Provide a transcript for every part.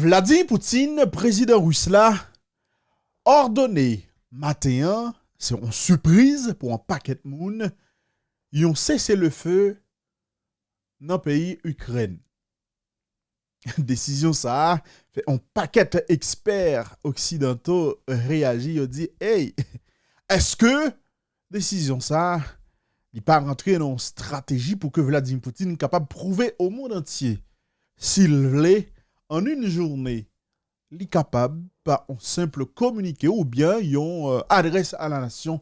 Vladimir Poutine, président russe là, ordonné matin, c'est une surprise pour un paquet de monde, ils ont cessé le feu dans le pays Ukraine. Décision ça, fait un paquet d'experts occidentaux réagit, ils dit hey, est-ce que décision ça, il pas rentrer dans une stratégie pour que Vladimir Poutine soit capable de prouver au monde entier s'il voulait en une journée, il est capable par un simple communiqué ou bien une adresse à la nation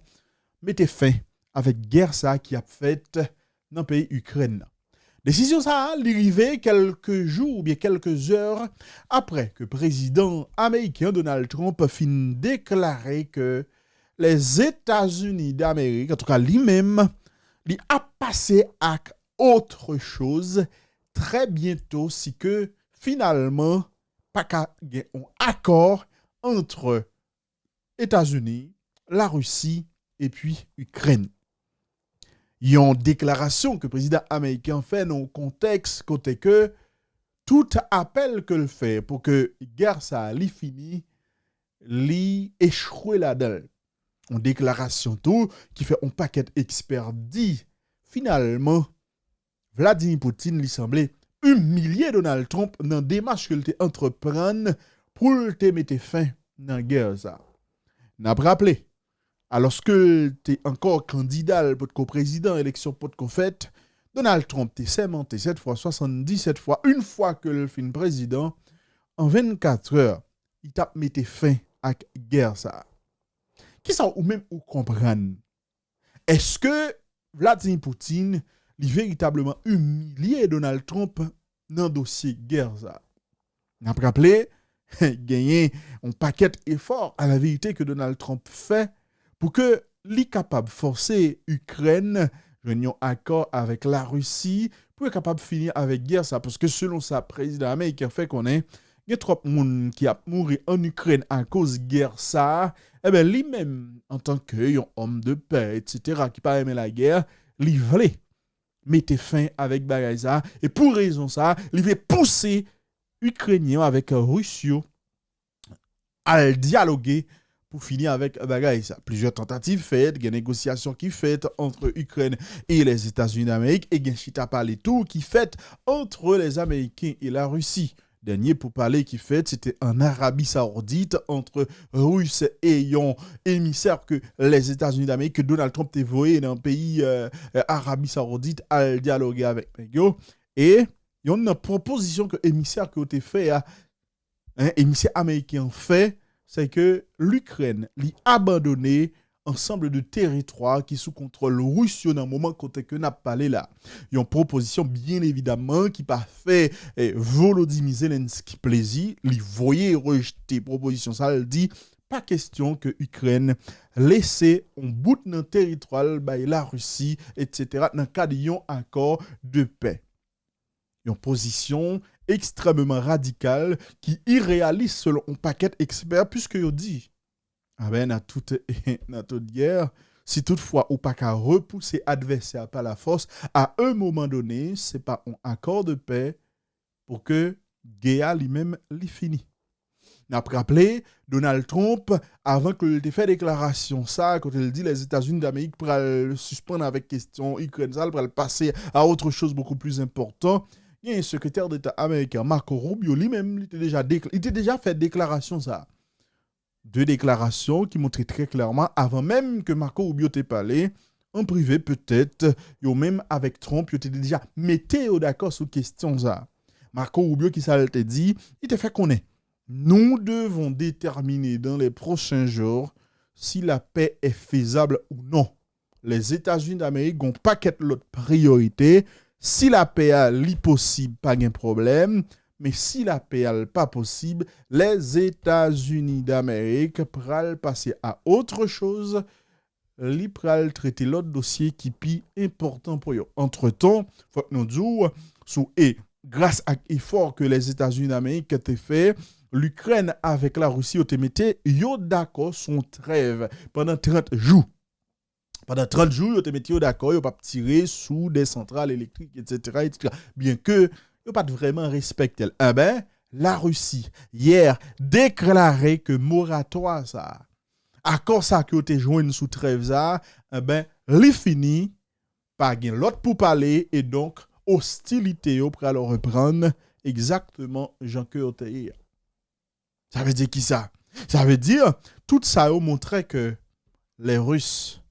mettez fin avec guerre ça qui a fait dans le pays Ukraine. Décision ça arrivée quelques jours ou bien quelques heures après que le président américain Donald Trump fin déclaré que les États-Unis d'Amérique, en tout cas lui-même, il a passé à autre chose très bientôt si que finalement pas qu'un accord entre États-Unis, la Russie et puis Ukraine. Il y a une déclaration que le président américain fait dans le contexte côté que tout appel que le fait pour que la guerre ça li fini, li échouer là-dedans. Une déclaration tout qui fait un paquet d'experts dit finalement Vladimir Poutine lui semblait humilier Donald Trump dans la démarche qu'il te entreprendre pour te mettre fin dans la guerre ça. N'a pas rappelé alors que tu es encore candidat pour être président élection pour être fait, Donald Trump t'es sémenté 7 fois 77 fois une fois que le fin président en 24 heures, il t'a mis fin à la guerre ça. Qui ça ou même ou comprendre? Est-ce que Vladimir Poutine il véritablement humilié Donald Trump dans le dossier guerre ça? N'a pas rappelé gagner un paquet d'efforts à la vérité que Donald Trump fait pour que li capable de forcer Ukraine un accord avec la Russie pour être capable de finir avec guerre ça parce que selon sa président américain fait qu'on est il y a trop de monde qui a mouru en Ukraine à cause de guerre ça et ben lui-même en tant que homme de paix etc. qui pas aimer la guerre li voulait mettre fin avec bagaille ça et pour raison ça il veut pousser Ukrainien avec Russie à dialoguer pour finir avec bagaille ça. Plusieurs tentatives faites, des négociations qui faites entre Ukraine et les États-Unis d'Amérique et des chita parler tout qui fait entre les Américains et la Russie. Dernier pour parler qui fait, c'était en Arabie Saoudite entre Russes et un émissaire que les États-Unis d'Amérique, que Donald Trump t'a envoyé dans le pays Arabie Saoudite à dialoguer avec eux. Et il y a une proposition que l'émissaire que tu fait, émissaire américain fait, c'est que l'Ukraine lui abandonné ensemble de territoires qui sous contrôle russe dans le moment côté que n'a parlé là. Il y a une proposition bien évidemment qui pas fait Volodymyr Zelensky plaisir, lui voyait rejeter proposition ça elle dit pas question que l'Ukraine laisse un bout de territoire by la Russie etc. dans le cadre d'un accord de paix. Une position extrêmement radicale qui irréaliste selon un paquet d'experts puisque yo dit ah ben dans toute guerre si toutefois ou pas qu'à repousser adversaire par la force à un moment donné c'est pas un accord de paix pour que guerre lui-même li fini. N'a pas rappelé Donald Trump avant que il ait fait déclaration ça quand il dit les États-Unis d'Amérique pour le suspendre avec question Ukraine ça pour le passer à autre chose beaucoup plus important. Il y a un secrétaire d'État américain, Marco Rubio, lui-même, il était déjà fait déclaration ça. Deux déclarations qui montraient très clairement, avant même que Marco Rubio t'ait parlé, en privé peut-être, ou même avec Trump, il était déjà météo d'accord sur question ça. Marco Rubio qui ça t'a dit, il t'a fait connaître. Nous devons déterminer dans les prochains jours si la paix est faisable ou non. Les États-Unis d'Amérique ont pas qu'être l'autre priorité. Si la paix est possible, pas de problème. Mais si la paix n'est pas possible, les États-Unis d'Amérique pourront passer à autre chose. Ils pourront traiter l'autre dossier qui est important pour eux. Entre-temps, il faut que nous disions, grâce à l'effort que les États-Unis d'Amérique ont fait, l'Ukraine avec la Russie ont mis d'accord son trêve pendant 30 jours. Pendant 30 jours, ils ont mis d'accord, ils n'ont pas tiré sous des centrales électriques, etc. Bien que ils n'ont pas vraiment respecté. Eh bien, la Russie hier déclaré que moratoire ça accord ça que te joindre sous trêve ça ben li fini pas gen l'autre pour parler et donc hostilité yo pour alors reprendre exactement Jean que hier. Ça veut dire qui ça? Ça veut dire tout ça yo montrait que les Russes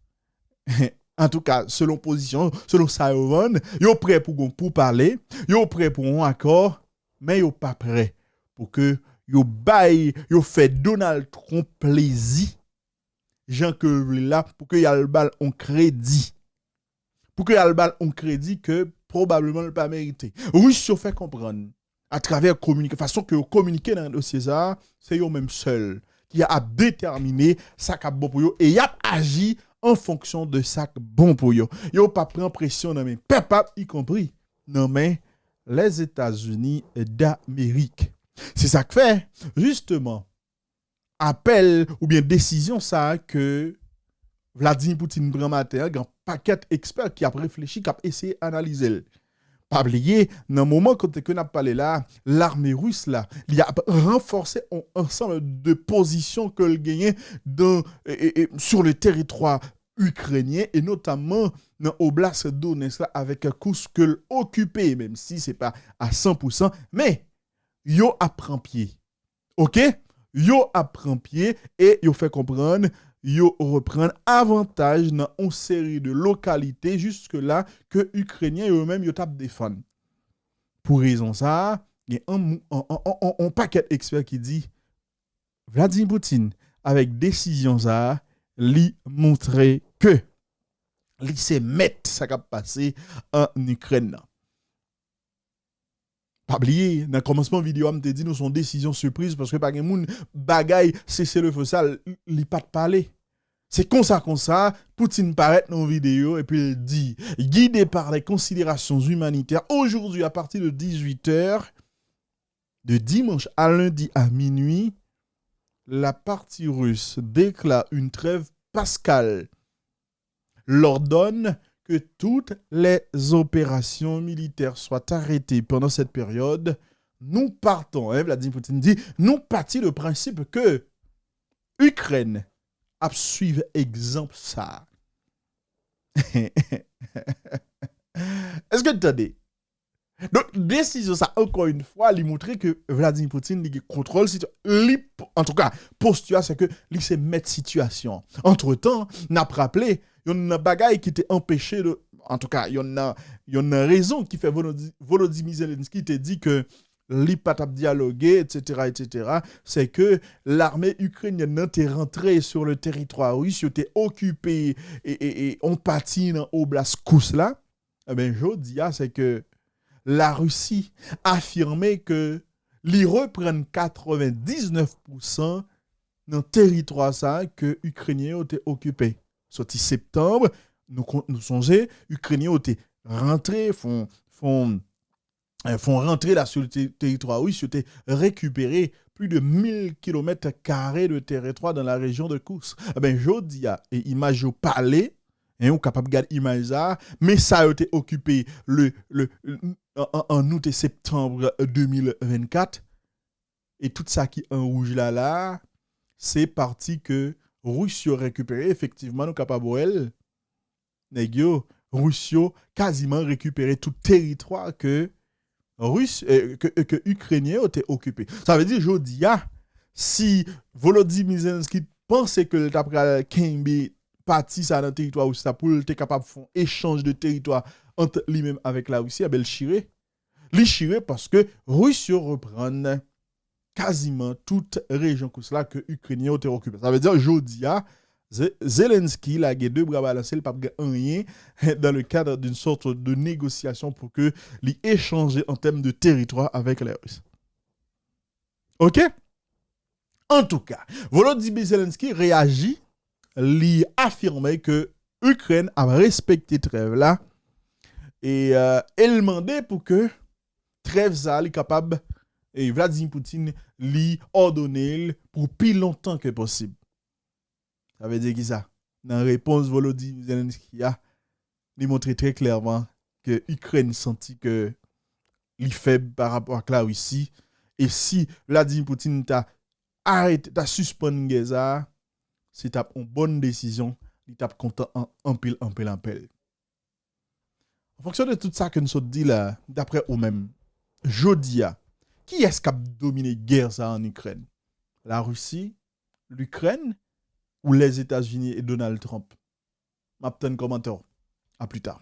en tout cas, selon position, selon ça, yo prêt pour parler, yo prêt pour un accord, mais yo pas prêt pour que yo bail, yo fait Donald Trump plaisir, Jean que là, pour que y a le bal en crédit. Pour que y a le bal en crédit que probablement ne pas mérité. Oui, si fait comprendre à travers communiquer, façon que communiquer dans le dossier ça, c'est yo même seul qui a déterminé ça qu'a bon pour yo et y a agi en fonction de ça bon pour yo. Yo pas prend pression dans mes peuple y compris non mais les États-Unis d'Amérique. C'est ça que fait justement appel ou bien décision ça que Vladimir Poutine prend matin, un paquet d'experts qui a réfléchi, qui a essayé d'analyser. Pas oublier, dans le moment quand on a parlé là, l'armée russe là, il a renforcé un ensemble de positions que le gagnait sur le territoire ukrainien et notamment dans l'oblast Donetsk là avec un Kursk occupé, même si c'est pas à 100%, mais yo apprend pied. OK? Yo apprend pied et yo fait comprendre yo reprendre avantage dans une série de localités jusque là que Ukrainiens eux-mêmes yo tap défendre. Pour raison ça, il y a un paquet d'experts qui dit Vladimir Poutine avec décision ça li montrer que li se met ça qui passé en Ukraine. Pas oublier, dans le commencement vidéo, je te dit nous son décision surprise parce que pas gen moun bagay cesser le feu ça, li pas de parler. C'est comme ça, Poutine paraît dans la vidéo et puis il dit, guidé par les considérations humanitaires, aujourd'hui à partir de 18h, de dimanche à lundi à minuit, la partie russe déclare une trêve pascale, l'ordonne que toutes les opérations militaires soient arrêtées pendant cette période. Nous partons, Vladimir Poutine dit, nous partons le principe que Ukraine a suivre exemple ça. Est-ce que tu entendez? Donc, décision ça, encore une fois, lui montrer que Vladimir Poutine il contrôle en tout cas, posture, c'est que lui se mettre situation. Entre-temps, n'a pas rappelé, il y a un bagage qui t'est empêché de. En tout cas, il y a une raison qui fait Volodymyr Zelensky te dit que li pas tap dialoguer, etc., c'est que l'armée ukrainienne était rentrée sur le territoire russe, était occupée et on patine dans l'oblast Kursk là. Eh bien, je dis, c'est que la Russie affirmait que li reprennent 99% dans le territoire ça que Ukrainiens étaient occupés. Sorti septembre, nous songeons, Ukrainiens étaient rentrés, font rentrer là sur le territoire russe, ils ont récupéré plus de 1000 km² de territoire dans la région de Kursk. Eh bien, je dis, et image au palais, et on est capable de garder l'image là, mais ça a été occupé en août et septembre 2024. Et tout ça qui est en rouge là, c'est parti que Russie a récupéré, effectivement, nous capables de Russie a quasiment récupéré tout territoire que Ukrainiens ont été occupés. Ça veut dire, je dis, si Volodymyr Zelensky pensait que le tapra Kembe parti ça dans le territoire où ça pour être capable de faire un échange de territoire entre lui-même avec la Russie, il chiré parce que Russie reprend quasiment toute région comme cela que Ukrainiens ont été occupés. Ça veut dire, je dis, Zelensky a deux bras balancés, il n'a pas rien dans le cadre d'une sorte de négociation pour que les échanger en termes de territoire avec les Russes. OK? En tout cas, Volodymyr Zelensky réagit, il affirmait que l'Ukraine a respecté trêve là et il demandait pour que trêve ça soit capable et Vladimir Poutine lui ordonner pour plus longtemps que possible. Ça veut dire qui ça? Dans la réponse, Volodymyr Zelensky a montré très clairement que l'Ukraine sentit que les faibles par rapport à la Russie Et si Vladimir Poutine t'a arrêté, t'a suspendu Gaza, c'est une bonne décision, il t'a content en pile. En fonction de tout ça que nous avons dit là, d'après eux-mêmes, Jodia, qui est-ce qui a dominé la guerre ça en Ukraine? La Russie, l'Ukraine ou les États-Unis et Donald Trump? M'attends commentaire. À plus tard.